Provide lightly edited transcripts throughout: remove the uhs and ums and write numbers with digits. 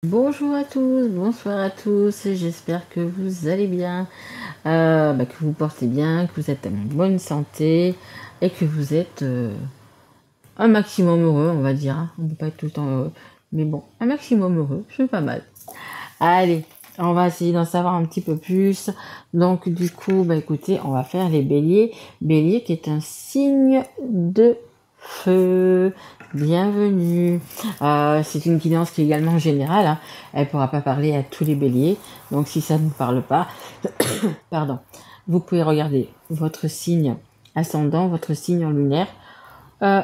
Bonjour à tous, bonsoir à tous, j'espère que vous allez bien, que vous portez bien, que vous êtes en bonne santé et que vous êtes un maximum heureux, on va dire. On ne peut pas être tout le temps heureux, mais bon, un maximum heureux, c'est pas mal. Allez, on va essayer d'en savoir un petit peu plus. Donc du coup, écoutez, on va faire les béliers. Bélier qui est un signe de feu. Bienvenue. C'est une guidance qui est également générale, hein. Elle ne pourra pas parler à tous les béliers. Donc si ça ne vous parle pas, pardon, vous pouvez regarder votre signe ascendant, votre signe en lunaire,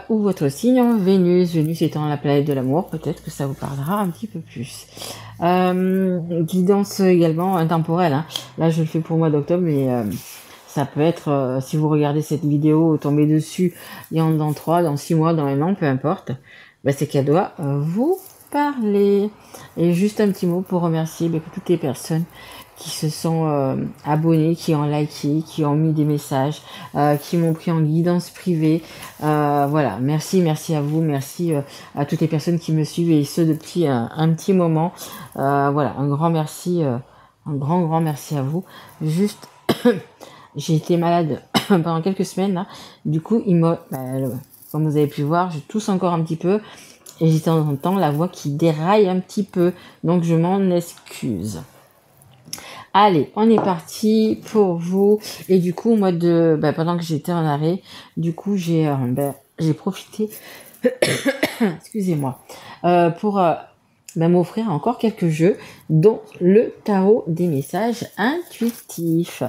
ou votre signe en Vénus. Vénus étant la planète de l'amour, peut-être que ça vous parlera un petit peu plus. Guidance également intemporelle, hein. Là je le fais pour le mois d'octobre, mais ça peut être, si vous regardez cette vidéo, tombez dessus, dans 3, dans 6 mois, dans un an, peu importe, c'est qu'elle doit vous parler. Et juste un petit mot pour remercier toutes les personnes qui se sont abonnés, qui ont liké, qui ont mis des messages, qui m'ont pris en guidance privée. Voilà, merci à vous, merci à toutes les personnes qui me suivent et ce depuis un petit moment. Voilà, un grand merci, un grand merci à vous. Juste, j'ai été malade pendant quelques semaines, là. Du coup, comme vous avez pu voir, je tousse encore un petit peu et j'ai de temps en temps la voix qui déraille un petit peu, donc je m'en excuse. Allez, on est parti pour vous. Et du coup, moi, pendant que j'étais en arrêt, du coup, j'ai profité, excusez-moi, pour m'offrir encore quelques jeux, dont le tarot des messages intuitifs.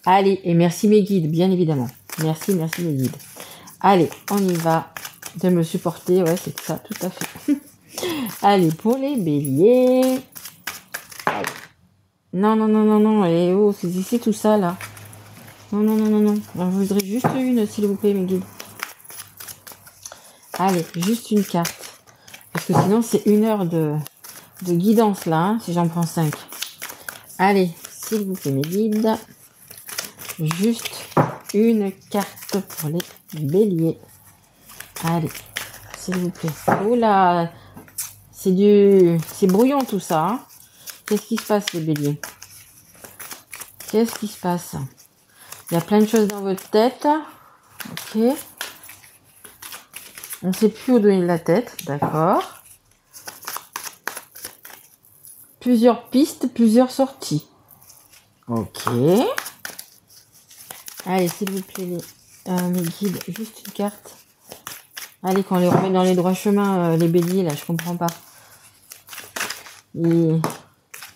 Allez, et merci mes guides, bien évidemment. Merci mes guides. Allez, on y va. De me supporter, ouais, c'est ça, tout à fait. Allez, pour les béliers. Allez. Non, allez, oh, c'est ici tout ça, là. Non. Alors, je voudrais juste une, s'il vous plaît, mes guides. Allez, juste une carte. Parce que sinon, c'est 1 heure de guidance, là, hein, si j'en prends 5. Allez, s'il vous plaît, mes guides. Juste une carte pour les béliers. Allez, s'il vous plaît. Oh là, c'est brouillon tout ça, hein. Qu'est-ce qui se passe, les béliers? Qu'est-ce qui se passe? Il y a plein de choses dans votre tête. Ok. On ne sait plus où donner de la tête. D'accord. Plusieurs pistes, plusieurs sorties. Ok. Allez, s'il vous plaît, mes guides, juste une carte. Allez, qu'on les remet dans les droits chemins, les béliers, là, je comprends pas.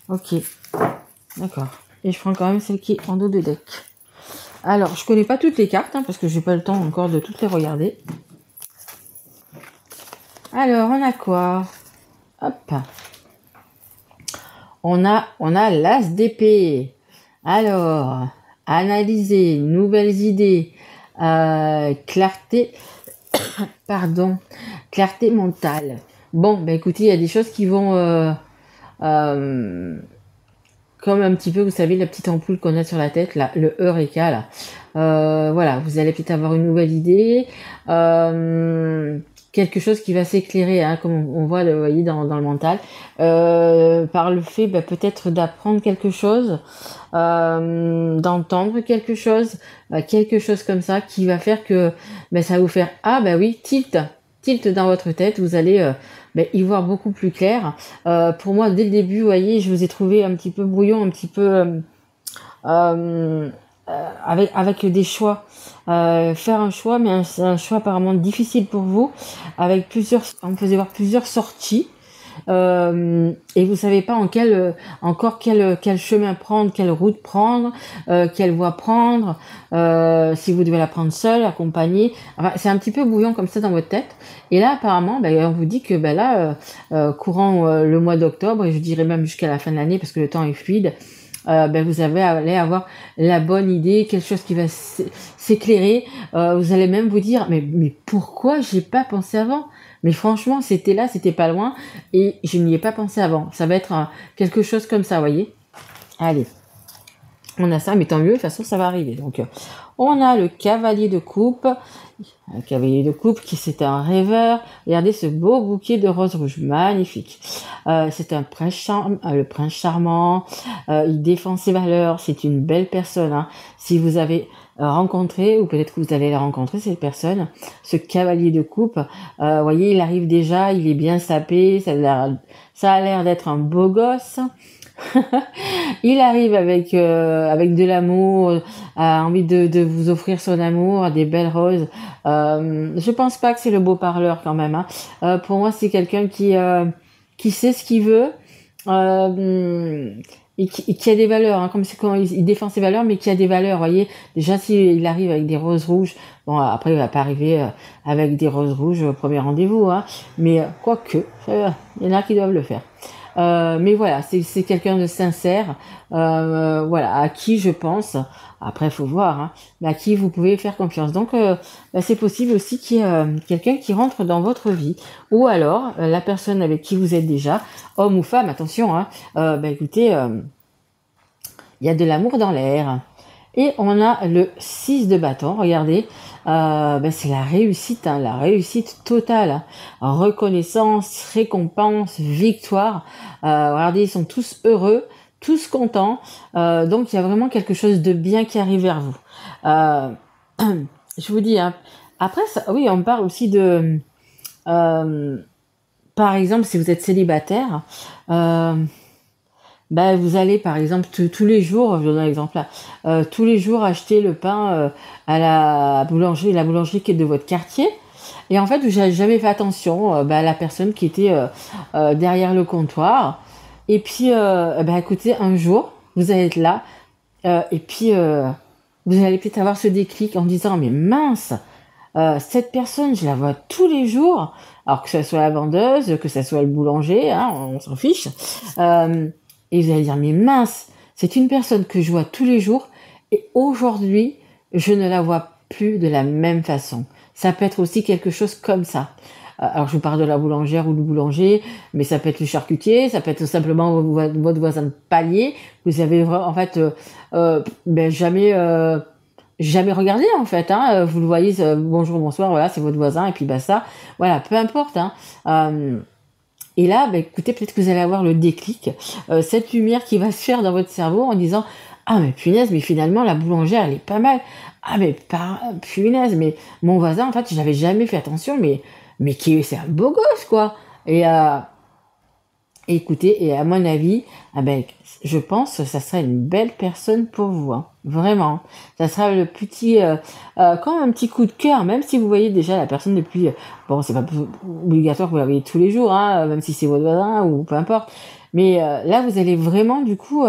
Ok. D'accord. Et je prends quand même celle qui est en dos de deck. Alors, je connais pas toutes les cartes, hein, parce que j'ai pas le temps encore de toutes les regarder. Alors, on a quoi? Hop. On a l'as d'épée. Alors, analyser, nouvelles idées, clarté, clarté mentale. Bon, écoutez, il y a des choses qui vont, comme un petit peu, vous savez, la petite ampoule qu'on a sur la tête, là, le Eureka, là. Voilà, vous allez peut-être avoir une nouvelle idée, quelque chose qui va s'éclairer, hein, comme on voit, vous voyez, dans le mental, par le fait peut-être d'apprendre quelque chose, d'entendre quelque chose comme ça, qui va faire que ça va vous faire, ah oui, tilt dans votre tête, vous allez y voir beaucoup plus clair. Pour moi, dès le début, vous voyez, je vous ai trouvé un petit peu brouillon, un petit peu avec des choix. Faire un choix, mais c'est un choix apparemment difficile pour vous, avec on me faisait voir plusieurs sorties. Et vous savez pas encore quel chemin prendre, quelle route prendre, quelle voie prendre, si vous devez la prendre seule, accompagnée. Enfin, c'est un petit peu bouillant comme ça dans votre tête. Et là, apparemment, on vous dit que là, courant le mois d'octobre, et je dirais même jusqu'à la fin de l'année, parce que le temps est fluide, vous allez avoir la bonne idée, quelque chose qui va s'éclairer. Vous allez même vous dire, mais pourquoi j'ai pas pensé avant? Mais franchement, c'était là, c'était pas loin, et je n'y ai pas pensé avant. Ça va être quelque chose comme ça, vous voyez. Allez. On a ça, mais tant mieux, de toute façon, ça va arriver. Donc, on a le cavalier de coupe. Un cavalier de coupe qui c'est un rêveur. Regardez ce beau bouquet de roses rouges, magnifique. C'est un prince le prince charmant. Il défend ses valeurs. C'est une belle personne. Hein. Si vous avez rencontré, ou peut-être que vous allez la rencontrer, cette personne, ce cavalier de coupe, voyez, il arrive déjà, il est bien sapé, ça a l'air d'être un beau gosse. Il arrive avec de l'amour, a envie de vous offrir son amour, des belles roses. Je pense pas que c'est le beau parleur quand même. Hein. Pour moi, c'est quelqu'un qui sait ce qu'il veut et qui a des valeurs. Hein, comme c'est quand il défend ses valeurs, mais qui a des valeurs. Voyez, déjà s'il arrive avec des roses rouges, bon après il va pas arriver avec des roses rouges au premier rendez-vous. Hein, mais quoique, il y en a qui doivent le faire. Mais voilà, c'est quelqu'un de sincère, voilà, à qui je pense, après il faut voir, hein, mais à qui vous pouvez faire confiance. Donc c'est possible aussi qu'il y ait quelqu'un qui rentre dans votre vie, ou alors la personne avec qui vous êtes déjà, homme ou femme, attention, hein, écoutez, il y a de l'amour dans l'air. Et on a le 6 de bâton, regardez, c'est la réussite, hein, la réussite totale. Reconnaissance, récompense, victoire. Regardez, ils sont tous heureux, tous contents. Donc il y a vraiment quelque chose de bien qui arrive vers vous. Je vous dis, hein, après, ça, oui, on parle aussi de... par exemple, si vous êtes célibataire... vous allez par exemple tous les jours, je donne un exemple là, tous les jours acheter le pain à la boulangerie qui est de votre quartier. Et en fait, vous n'avez jamais fait attention à la personne qui était derrière le comptoir. Et puis, écoutez, un jour, vous allez être là, et puis vous allez peut-être avoir ce déclic en disant, mais mince, cette personne, je la vois tous les jours, alors que ce soit la vendeuse, que ce soit le boulanger, hein, on s'en fiche. Et vous allez dire, mais mince, c'est une personne que je vois tous les jours et aujourd'hui, je ne la vois plus de la même façon. Ça peut être aussi quelque chose comme ça. Alors, je vous parle de la boulangère ou du boulanger, mais ça peut être le charcutier, ça peut être tout simplement votre voisin de palier. Vous avez en fait jamais regardé en fait. Hein. Vous le voyez, bonjour, bonsoir, voilà, c'est votre voisin et puis ça, voilà, peu importe. Hein. Et là, écoutez, peut-être que vous allez avoir le déclic, cette lumière qui va se faire dans votre cerveau en disant « Ah, mais punaise, mais finalement, la boulangère, elle est pas mal. Ah, mais punaise, mais mon voisin, en fait, je n'avais jamais fait attention, mais c'est un beau gosse, quoi. » Et écoutez, et à mon avis, je pense que ça serait une belle personne pour vous, hein. Vraiment. Ça sera le petit, comme un petit coup de cœur, même si vous voyez déjà la personne depuis, bon, c'est pas obligatoire que vous la voyez tous les jours, hein, même si c'est votre voisin ou peu importe. Mais là, vous allez vraiment, du coup,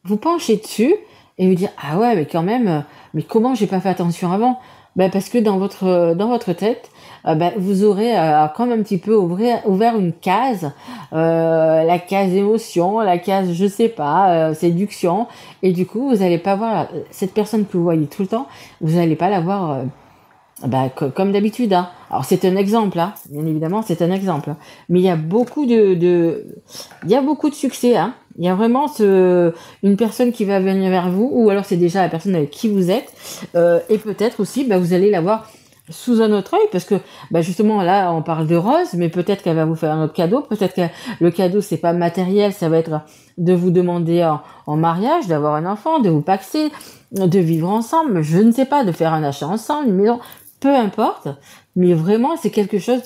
vous pencher dessus et vous dire, ah ouais, mais quand même, mais comment j'ai pas fait attention avant? Parce que dans votre tête, vous aurez comme un petit peu ouvert une case, la case émotion, la case je sais pas, séduction, et du coup vous allez pas voir cette personne que vous voyez tout le temps, vous allez pas la voir comme d'habitude. Hein. Alors c'est un exemple, hein. Bien évidemment c'est un exemple, mais il y a beaucoup il y a beaucoup de succès. Hein. Il y a vraiment une personne qui va venir vers vous, ou alors c'est déjà la personne avec qui vous êtes, et peut-être aussi vous allez la voir sous un autre œil, parce que justement là on parle de rose, mais peut-être qu'elle va vous faire un autre cadeau, peut-être que le cadeau c'est pas matériel, ça va être de vous demander en mariage, d'avoir un enfant, de vous paxer, de vivre ensemble, je ne sais pas, de faire un achat ensemble, une maison, peu importe, mais vraiment c'est quelque chose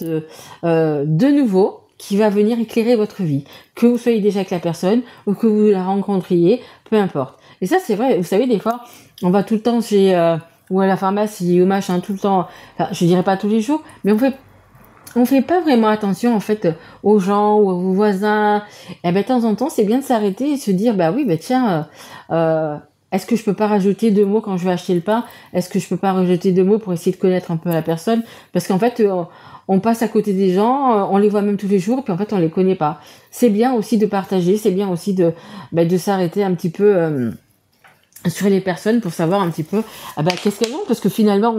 de nouveau qui va venir éclairer votre vie, que vous soyez déjà avec la personne ou que vous la rencontriez, peu importe. Et ça c'est vrai, vous savez, des fois on va tout le temps chez ou à la pharmacie ou machin, tout le temps, enfin, je dirais pas tous les jours, mais on fait pas vraiment attention en fait aux gens ou aux voisins. Et de temps en temps c'est bien de s'arrêter et se dire tiens, est-ce que je peux pas rajouter 2 mots quand je vais acheter le pain? Est-ce que je peux pas rajouter 2 mots pour essayer de connaître un peu la personne? Parce qu'en fait on passe à côté des gens, on les voit même tous les jours, puis en fait on les connaît pas. C'est bien aussi de partager, c'est bien aussi de s'arrêter un petit peu sur les personnes pour savoir un petit peu qu'est-ce qu'elles ont, parce que finalement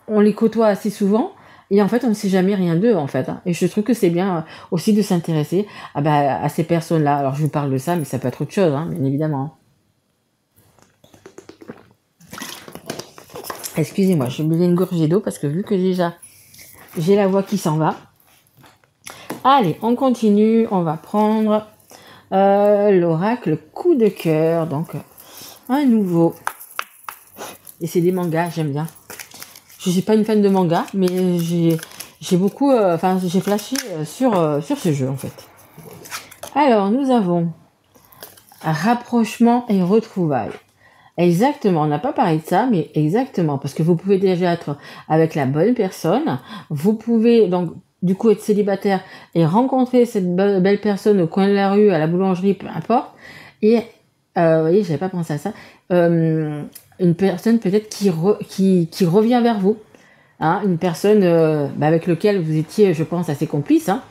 on les côtoie assez souvent et en fait on ne sait jamais rien d'eux en fait. Hein. Et je trouve que c'est bien aussi de s'intéresser à ces personnes-là. Alors je vous parle de ça, mais ça peut être autre chose, hein, bien évidemment. Excusez-moi, j'ai oublié une gorgée d'eau parce que vu que déjà j'ai la voix qui s'en va. Allez, on continue. On va prendre l'oracle coup de cœur. Donc, un nouveau. Et c'est des mangas, j'aime bien. Je suis pas une fan de manga, mais j'ai beaucoup... j'ai flashé sur ce jeu, en fait. Alors, nous avons rapprochement et retrouvailles. Exactement, on n'a pas parlé de ça, mais exactement, parce que vous pouvez déjà être avec la bonne personne, vous pouvez donc du coup être célibataire et rencontrer cette belle personne au coin de la rue, à la boulangerie, peu importe, et vous voyez, j'avais pas pensé à ça, une personne peut-être qui revient vers vous, hein, une personne avec laquelle vous étiez, je pense, assez complice, hein.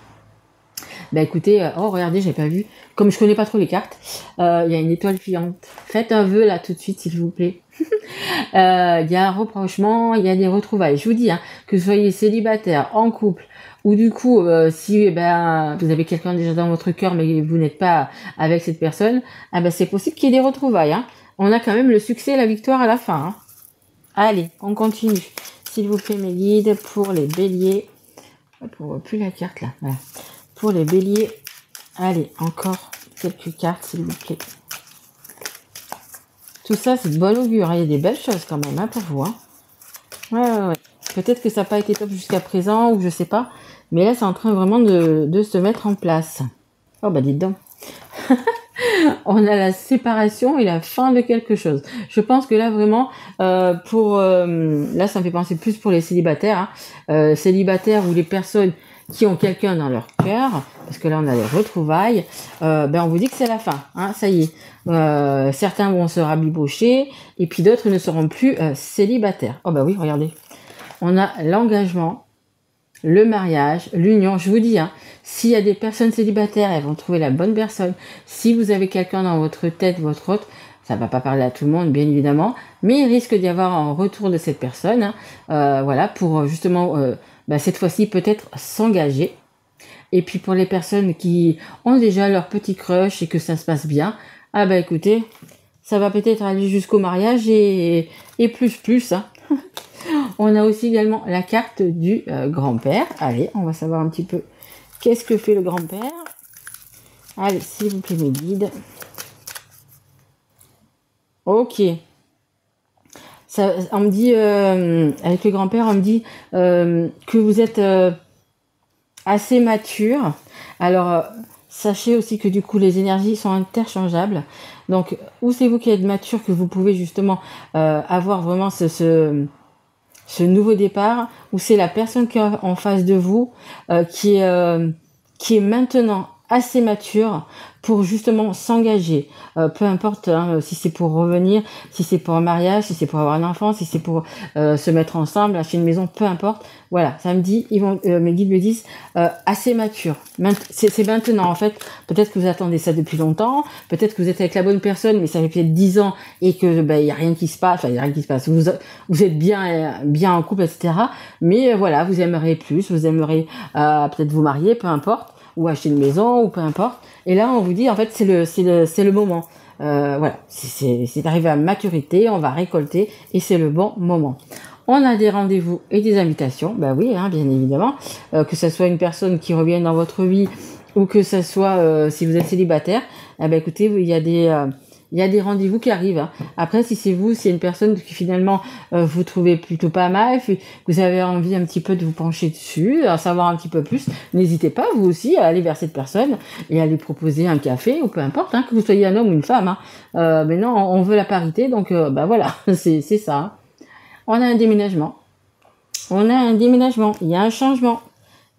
Bah écoutez, oh regardez, j'ai pas vu. Comme je connais pas trop les cartes, il y a une étoile filante. Faites un vœu là tout de suite, s'il vous plaît. Il y a un rapprochement, il y a des retrouvailles. Je vous dis, hein, que vous soyez célibataire, en couple, ou du coup, si vous avez quelqu'un déjà dans votre cœur, mais vous n'êtes pas avec cette personne, c'est possible qu'il y ait des retrouvailles. Hein. On a quand même le succès et la victoire à la fin. Hein. Allez, on continue. S'il vous plaît, mes guides, pour les béliers. On voit plus la carte là. Voilà. Pour les béliers, allez, encore quelques cartes, s'il vous plaît. Tout ça, c'est de bon augure. Il y a des belles choses quand même, hein, pour vous. Hein. Ouais. Peut-être que ça n'a pas été top jusqu'à présent, ou je sais pas. Mais là, c'est en train vraiment de se mettre en place. Oh, bah, dites donc. On a la séparation et la fin de quelque chose. Je pense que là, vraiment, là, ça me fait penser plus pour les célibataires. Hein. Célibataires ou les personnes qui ont quelqu'un dans leur cœur, parce que là on a les retrouvailles, on vous dit que c'est la fin, hein, ça y est. Certains vont se rabibocher, et puis d'autres ne seront plus célibataires. Oh bah oui, regardez. On a l'engagement, le mariage, l'union. Je vous dis, hein, s'il y a des personnes célibataires, elles vont trouver la bonne personne. Si vous avez quelqu'un dans votre tête, votre autre, ça va pas parler à tout le monde, bien évidemment, mais il risque d'y avoir un retour de cette personne, hein, voilà, pour justement... cette fois-ci peut-être s'engager. Et puis pour les personnes qui ont déjà leur petit crush et que ça se passe bien, écoutez, ça va peut-être aller jusqu'au mariage et plus. Hein. On a aussi également la carte du grand-père. Allez, on va savoir un petit peu qu'est-ce que fait le grand-père. Allez, s'il vous plaît, mes guides. Ok. Ça, on me dit, avec le grand-père, on me dit que vous êtes assez mature. Alors, sachez aussi que du coup, les énergies sont interchangeables. Donc, ou c'est vous qui êtes mature, que vous pouvez justement avoir vraiment ce nouveau départ, ou c'est la personne qui est en face de vous qui est maintenant assez mature pour justement s'engager, peu importe hein, si c'est pour revenir, si c'est pour un mariage, si c'est pour avoir un enfant, si c'est pour se mettre ensemble, acheter une maison, peu importe. Voilà, ça me dit, mes guides me disent assez mature. C'est maintenant en fait. Peut-être que vous attendez ça depuis longtemps, peut-être que vous êtes avec la bonne personne, mais ça fait peut-être 10 ans et que y a rien qui se passe. Enfin, il y a rien qui se passe. Vous êtes bien en couple, etc. Mais voilà, vous aimeriez plus, vous aimeriez peut-être vous marier, peu importe, ou acheter une maison, ou peu importe. Et là, on vous dit, en fait, c'est le moment. Voilà, c'est arrivé à maturité, on va récolter, et c'est le bon moment. On a des rendez-vous et des invitations, oui, hein, bien évidemment, que ce soit une personne qui revienne dans votre vie, ou que ce soit, si vous êtes célibataire, écoutez, il y a des rendez-vous qui arrivent. Hein. Après, si c'est vous, c'est une personne qui finalement vous trouvez plutôt pas mal, vous avez envie un petit peu de vous pencher dessus, à savoir un petit peu plus, n'hésitez pas, vous aussi, à aller vers cette personne et à lui proposer un café, ou peu importe, hein, que vous soyez un homme ou une femme. Hein. Mais non, on veut la parité, donc voilà, c'est ça. Hein. On a un déménagement. Il y a un changement.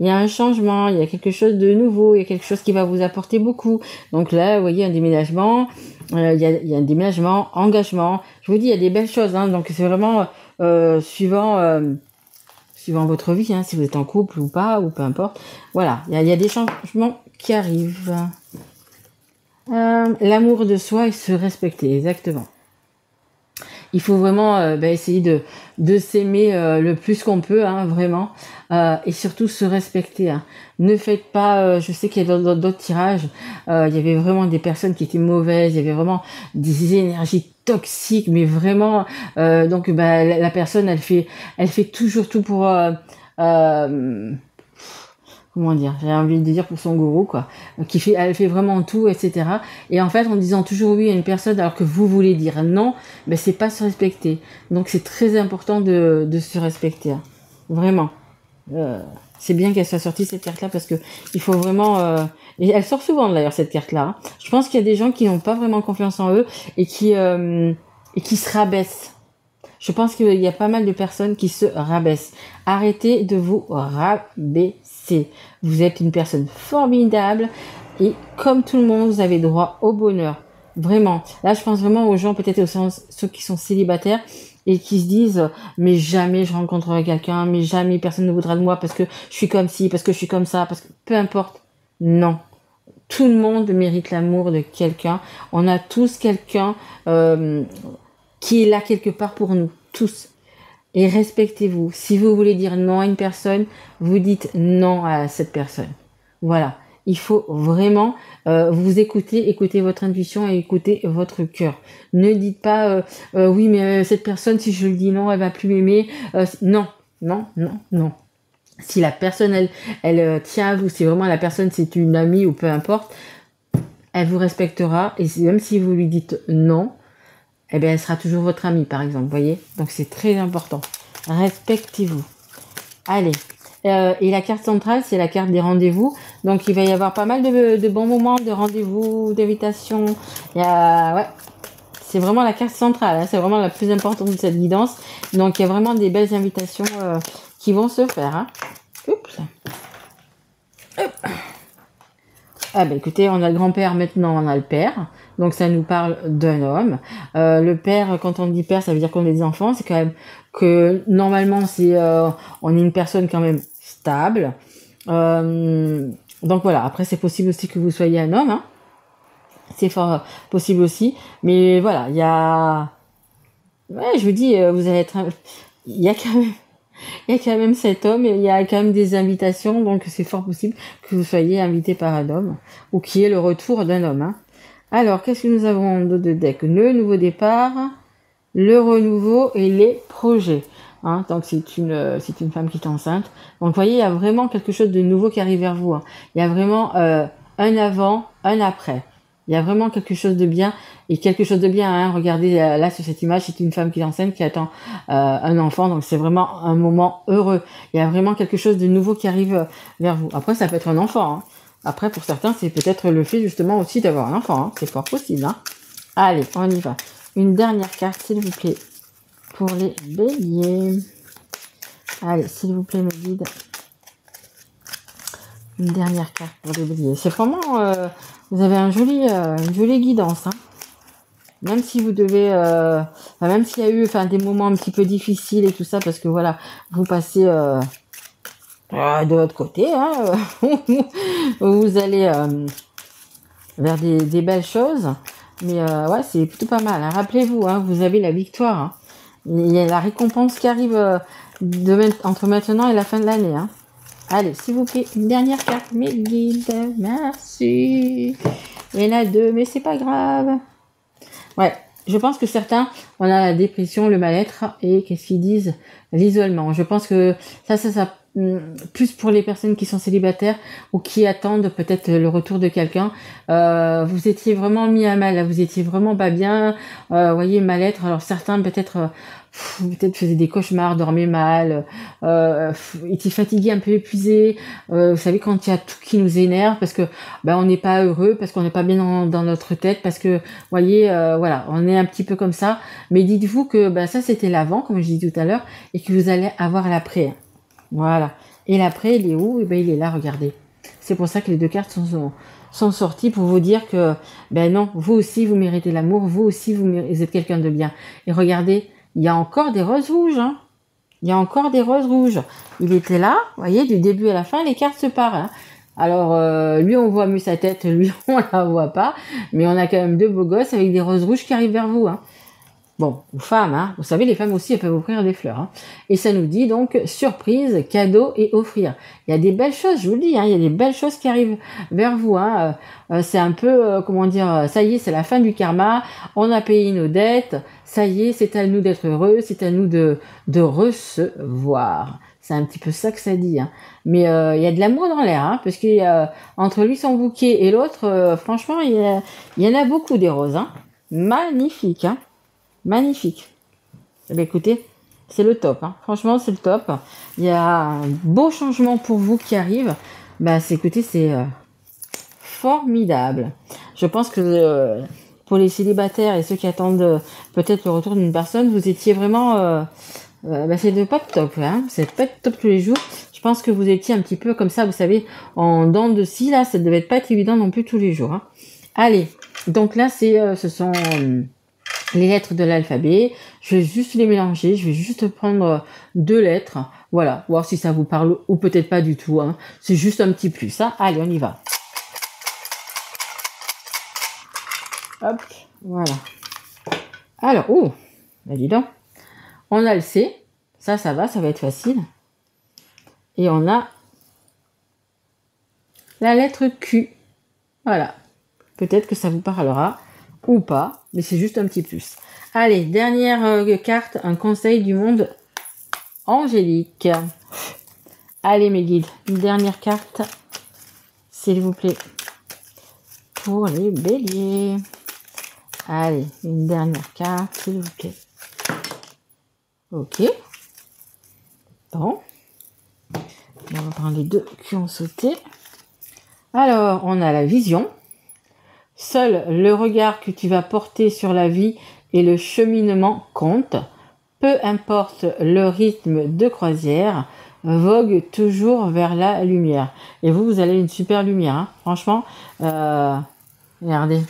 Il y a quelque chose de nouveau, il y a quelque chose qui va vous apporter beaucoup. Donc là, vous voyez, un déménagement, il y a un déménagement, engagement. Je vous dis, il y a des belles choses, hein, donc c'est vraiment suivant votre vie, hein, si vous êtes en couple ou pas, ou peu importe. Voilà, il y a des changements qui arrivent. L'amour de soi et se respecter, exactement. il faut vraiment essayer de s'aimer le plus qu'on peut, hein, vraiment, et surtout se respecter. Hein. Ne faites pas, je sais qu'il y a d'autres tirages, il y avait vraiment des personnes qui étaient mauvaises, il y avait vraiment des énergies toxiques, mais vraiment, donc la personne, elle fait toujours tout pour comment dire, j'ai envie de dire pour son gourou, quoi, elle fait vraiment tout, etc. Et en fait, en disant toujours oui à une personne alors que vous voulez dire non, c'est pas se respecter. Donc c'est très important de se respecter, hein. Vraiment. C'est bien qu'elle soit sortie cette carte-là parce que il faut vraiment. Et elle sort souvent d'ailleurs cette carte-là. Hein. Je pense qu'il y a des gens qui n'ont pas vraiment confiance en eux et qui se rabaissent. Je pense qu'il y a pas mal de personnes qui se rabaissent. Arrêtez de vous rabaisser. Vous êtes une personne formidable et comme tout le monde, vous avez droit au bonheur. Vraiment. Là, je pense vraiment aux gens, peut-être au sens ceux qui sont célibataires et qui se disent mais jamais je rencontrerai quelqu'un, mais jamais personne ne voudra de moi parce que je suis comme ci, parce que je suis comme ça, parce que peu importe. Non. Tout le monde mérite l'amour de quelqu'un. On a tous quelqu'un qui est là quelque part pour nous, tous. Et respectez-vous. Si vous voulez dire non à une personne, vous dites non à cette personne. Voilà. Il faut vraiment vous écouter votre intuition et écouter votre cœur. Ne dites pas oui mais cette personne si je lui dis non elle va plus m'aimer. Non, non, non, non. Si la personne elle tient à vous, si vraiment la personne c'est une amie ou peu importe, elle vous respectera et même si vous lui dites non, elle sera toujours votre amie, par exemple, vous voyez. Donc, c'est très important. Respectez-vous. Allez. Et la carte centrale, c'est la carte des rendez-vous. Donc, il va y avoir pas mal de bons moments, de rendez-vous, d'invitations. Ouais. C'est vraiment la carte centrale. Hein. C'est vraiment la plus importante de cette guidance. Donc, il y a vraiment des belles invitations qui vont se faire. Hein. Oups. Hop. Ah écoutez, on a le grand-père, maintenant on a le père. Donc ça nous parle d'un homme. Le père, quand on dit père, ça veut dire qu'on est des enfants. C'est quand même que normalement on est une personne quand même stable. Donc voilà. Après c'est possible aussi que vous soyez un homme. Hein. C'est fort possible aussi. Mais voilà, il y a. Ouais, je vous dis, vous allez être. Il y a quand même cet homme, il y a quand même des invitations, donc c'est fort possible que vous soyez invité par un homme, ou qu'il y ait le retour d'un homme. Hein. Alors, qu'est-ce que nous avons d'autre de deck? Le nouveau départ, le renouveau et les projets. Hein, donc c'est une femme qui est enceinte. Donc vous voyez, il y a vraiment quelque chose de nouveau qui arrive vers vous. Hein. Il y a vraiment un avant, un après. Il y a vraiment quelque chose de bien et quelque chose de bien. Hein. Regardez là sur cette image, c'est une femme qui est enceinte qui attend un enfant. Donc c'est vraiment un moment heureux. Il y a vraiment quelque chose de nouveau qui arrive vers vous. Après, ça peut être un enfant. Hein. Après, pour certains, c'est peut-être le fait justement aussi d'avoir un enfant. Hein. C'est fort possible. Hein. Allez, on y va. Une dernière carte, s'il vous plaît, pour les béliers. Allez, s'il vous plaît, mes guides. Une dernière carte pour les béliers. C'est vraiment... vous avez une jolie guidance. Hein. Même si vous devez... même s'il y a eu des moments un petit peu difficiles et tout ça, parce que voilà, vous passez... de l'autre côté, hein, vous allez vers des belles choses, mais ouais, c'est plutôt pas mal. Hein. Rappelez-vous, hein, vous avez la victoire. Hein. Il y a la récompense qui arrive entre maintenant et la fin de l'année. Hein. Allez, s'il vous plaît, une dernière carte, mes guides. Merci. Il y en a deux, mais c'est pas grave. Ouais, je pense que certains, on a la dépression, le mal-être et qu'est-ce qu'ils disent? L'isolement. Je pense que ça plus pour les personnes qui sont célibataires ou qui attendent peut-être le retour de quelqu'un. Vous étiez vraiment mis à mal, vous étiez vraiment pas bien, voyez, mal-être. Alors certains peut-être faisaient des cauchemars, dormaient mal, étaient fatigués, un peu épuisés. Vous savez, quand il y a tout qui nous énerve parce que on n'est pas heureux, parce qu'on n'est pas bien dans notre tête, parce que voyez, voilà, on est un petit peu comme ça. Mais dites-vous que ça c'était l'avant, comme je dis tout à l'heure, et que vous allez avoir l'après. Voilà. Et l'après, il est où? Il est là, regardez. C'est pour ça que les deux cartes sont sorties pour vous dire que, non, vous aussi, vous méritez l'amour, vous aussi, vous êtes quelqu'un de bien. Et regardez, il y a encore des roses rouges, hein. Il y a encore des roses rouges. Il était là, vous voyez, du début à la fin, les cartes se parent, hein. Alors, lui, on voit mieux sa tête, lui, on la voit pas. Mais on a quand même deux beaux gosses avec des roses rouges qui arrivent vers vous, hein. Bon, aux femmes, hein, vous savez, les femmes aussi, elles peuvent offrir des fleurs. Hein. Et ça nous dit donc surprise, cadeau et offrir. Il y a des belles choses, je vous le dis, hein, il y a des belles choses qui arrivent vers vous. Hein. C'est un peu, comment dire, ça y est, c'est la fin du karma, on a payé nos dettes, ça y est, c'est à nous d'être heureux, c'est à nous de recevoir. C'est un petit peu ça que ça dit. Hein. Mais il y a de l'amour dans l'air, hein, parce que entre lui, son bouquet et l'autre, franchement, il y en a beaucoup des roses. Hein. Magnifique, hein. Magnifique. Eh bien, écoutez, c'est le top. Hein. Franchement, c'est le top. Il y a un beau changement pour vous qui arrive. Bah, écoutez, c'est formidable. Je pense que pour les célibataires et ceux qui attendent peut-être le retour d'une personne, vous étiez vraiment... c'est pas top. Hein. C'est pas top tous les jours. Je pense que vous étiez un petit peu comme ça, vous savez, en dents de scie. Là, ça devait pas être évident non plus tous les jours. Hein. Allez, donc là, ce sont... les lettres de l'alphabet, je vais juste les mélanger, je vais juste prendre 2 lettres, voilà, voir si ça vous parle ou peut-être pas du tout, hein. C'est juste un petit plus, hein. Allez, on y va. Hop, voilà. Alors, oh, bah dis donc, on a le C, ça va être facile. Et on a la lettre Q, voilà, peut-être que ça vous parlera. Ou pas, mais c'est juste un petit plus. Allez, dernière carte, un conseil du monde angélique. Allez mes guides, une dernière carte, s'il vous plaît, pour les béliers. Allez, une dernière carte, s'il vous plaît. Ok. Bon. On va prendre les 2 qui ont sauté. Alors, on a la vision. Seul le regard que tu vas porter sur la vie et le cheminement compte. Peu importe le rythme de croisière, vogue toujours vers la lumière. Et vous avez une super lumière. Hein. Franchement, regardez.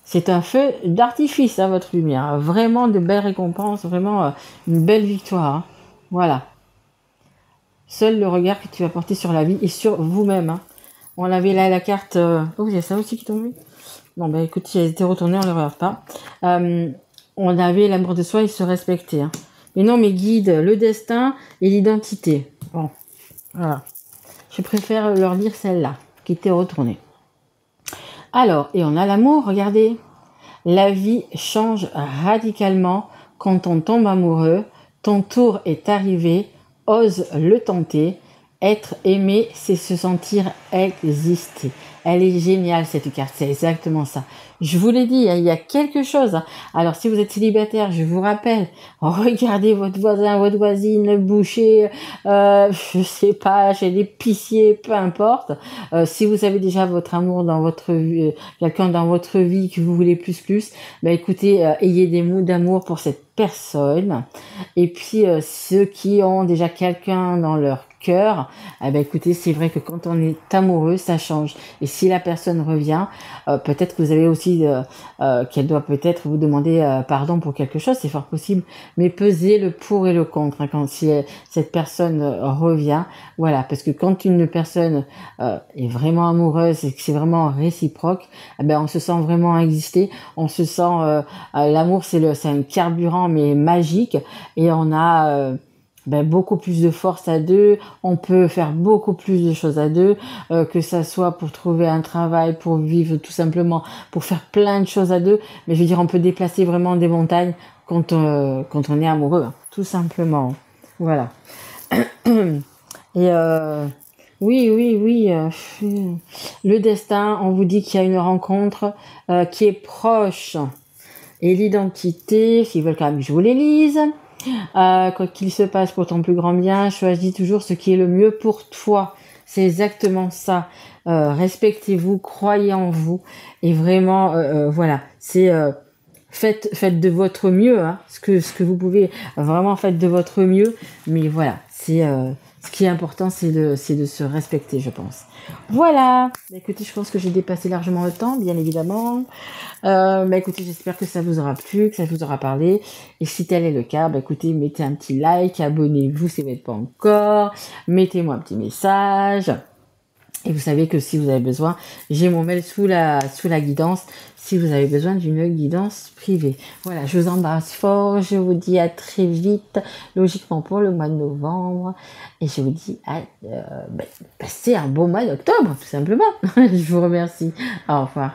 C'est un feu d'artifice, hein, votre lumière. Vraiment de belles récompenses, vraiment une belle victoire. Hein. Voilà. Seul le regard que tu vas porter sur la vie et sur vous-même. Hein. On avait là la carte... Oh, il y a ça aussi qui tombe. Non, bah écoute, si elle était retournée, on ne le regarde pas. On avait l'amour de soi et se respecter. Hein. Mais non, mes guides, le destin et l'identité. Bon, voilà. Je préfère leur lire celle-là, qui était retournée. Alors, et on a l'amour, regardez. La vie change radicalement quand on tombe amoureux. Ton tour est arrivé, ose le tenter. Être aimé, c'est se sentir exister. Elle est géniale cette carte, c'est exactement ça. Je vous l'ai dit, il y a quelque chose. Alors si vous êtes célibataire, je vous rappelle, regardez votre voisin, votre voisine, le boucher, je sais pas, chez l'épicier, peu importe. Si vous avez déjà votre amour dans votre vie, quelqu'un dans votre vie que vous voulez plus, ben écoutez, ayez des mots d'amour pour cette personne. Et puis ceux qui ont déjà quelqu'un dans leur cœur, eh ben écoutez, c'est vrai que quand on est amoureux, ça change. Et si la personne revient, peut-être que vous avez aussi qu'elle doit peut-être vous demander pardon pour quelque chose, c'est fort possible. Mais pesez le pour et le contre hein, quand si cette personne revient, voilà, parce que quand une personne est vraiment amoureuse et que c'est vraiment réciproque, eh ben on se sent vraiment exister, on se sent l'amour, c'est un carburant mais magique et on a beaucoup plus de force à deux, on peut faire beaucoup plus de choses à deux, que ça soit pour trouver un travail, pour vivre tout simplement, pour faire plein de choses à deux, mais je veux dire on peut déplacer vraiment des montagnes quand on est amoureux, hein, tout simplement. Voilà. Et oui, le destin, on vous dit qu'il y a une rencontre qui est proche. Et l'identité, s'ils veulent quand même que je vous les lise. Quoi qu'il se passe pour ton plus grand bien, choisis toujours ce qui est le mieux pour toi. C'est exactement ça. Respectez-vous, croyez en vous. Et vraiment, voilà, c'est faites de votre mieux, hein, ce que vous pouvez. Vraiment, faites de votre mieux. Mais voilà, c'est ce qui est important, c'est de se respecter, je pense. Voilà. Écoutez, je pense que j'ai dépassé largement le temps, bien évidemment. Écoutez, j'espère que ça vous aura plu, que ça vous aura parlé. Et si tel est le cas, écoutez, mettez un petit like, abonnez-vous si vous n'êtes pas encore, mettez-moi un petit message. Et vous savez que si vous avez besoin, j'ai mon mail sous la guidance, si vous avez besoin d'une guidance privée. Voilà, je vous embrasse fort, je vous dis à très vite, logiquement pour le mois de novembre, et je vous dis à passez un bon mois d'octobre, tout simplement. Je vous remercie. Au revoir.